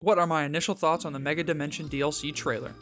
What are my initial thoughts on the Mega Dimension DLC trailer?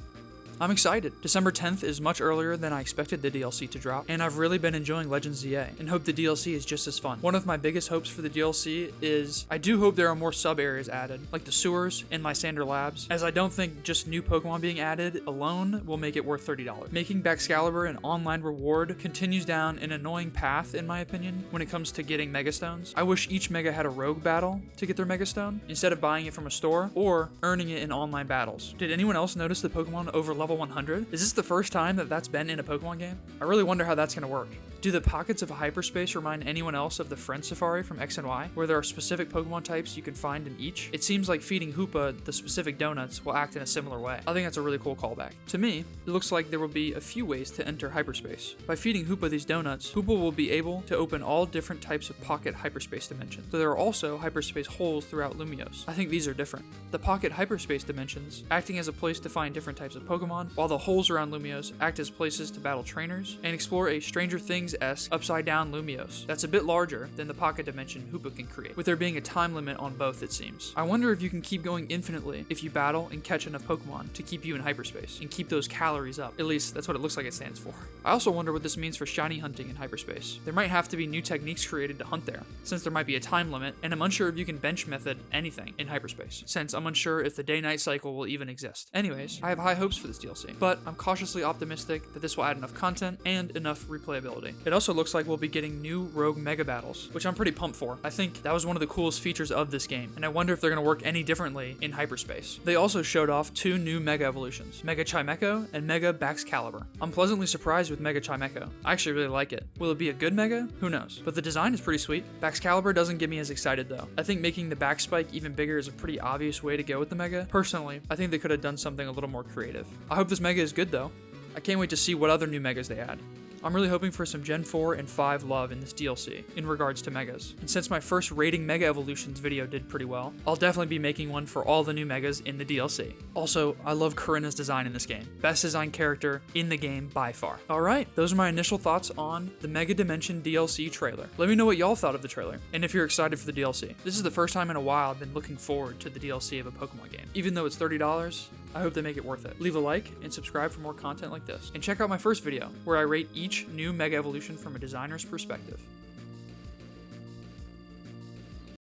I'm excited. December 10th is much earlier than I expected the DLC to drop, and I've really been enjoying Legends Z-A, and hope the DLC is just as fun. One of my biggest hopes for the DLC is, I do hope there are more sub-areas added, like the sewers and Lysander Labs, as I don't think just new Pokemon being added alone will make it worth $30. Making Baxcalibur an online reward continues down an annoying path, in my opinion, when it comes to getting Mega Stones. I wish each Mega had a rogue battle to get their Mega Stone, instead of buying it from a store, or earning it in online battles. Did anyone else notice the Pokemon over level 100? Is this the first time that that's been in a Pokemon game? I really wonder how that's gonna work. Do the pockets of hyperspace remind anyone else of the Friend Safari from X and Y, where there are specific Pokemon types you can find in each? It seems like feeding Hoopa the specific donuts will act in a similar way. I think that's a really cool callback. To me, it looks like there will be a few ways to enter hyperspace. By feeding Hoopa these donuts, Hoopa will be able to open all different types of pocket hyperspace dimensions. So there are also hyperspace holes throughout Lumiose. I think these are different. The pocket hyperspace dimensions acting as a place to find different types of Pokemon, while the holes around Lumiose act as places to battle trainers and explore a Stranger Things-esque upside-down Lumiose that's a bit larger than the pocket dimension Hoopa can create, with there being a time limit on both, it seems. I wonder if you can keep going infinitely if you battle and catch enough Pokemon to keep you in hyperspace and keep those calories up. At least, that's what it looks like it stands for. I also wonder what this means for shiny hunting in hyperspace. There might have to be new techniques created to hunt there, since there might be a time limit, and I'm unsure if you can bench method anything in hyperspace, since I'm unsure if the day-night cycle will even exist. Anyways, I have high hopes for this DLC, but I'm cautiously optimistic that this will add enough content and enough replayability. It also looks like we'll be getting new rogue mega battles, which I'm pretty pumped for. I think that was one of the coolest features of this game, and I wonder if they're going to work any differently in hyperspace. They also showed off two new mega evolutions, Mega Chimecho and Mega Baxcalibur. I'm pleasantly surprised with Mega Chimecho. I actually really like it. Will it be a good mega? Who knows? But the design is pretty sweet. Baxcalibur doesn't get me as excited though. I think making the back spike even bigger is a pretty obvious way to go with the mega. Personally, I think they could have done something a little more creative. I hope this mega is good though. I can't wait to see what other new megas they add. I'm really hoping for some Gen 4 and 5 love in this DLC, in regards to megas. And since my first rating Mega Evolutions video did pretty well, I'll definitely be making one for all the new megas in the DLC. Also, I love Corinna's design in this game. Best designed character in the game by far. Alright, those are my initial thoughts on the Mega Dimension DLC trailer. Let me know what y'all thought of the trailer, and if you're excited for the DLC. This is the first time in a while I've been looking forward to the DLC of a Pokemon game. Even though it's $30, I hope they make it worth it. Leave a like and subscribe for more content like this. And check out my first video, where I rate each new Mega Evolution from a designer's perspective.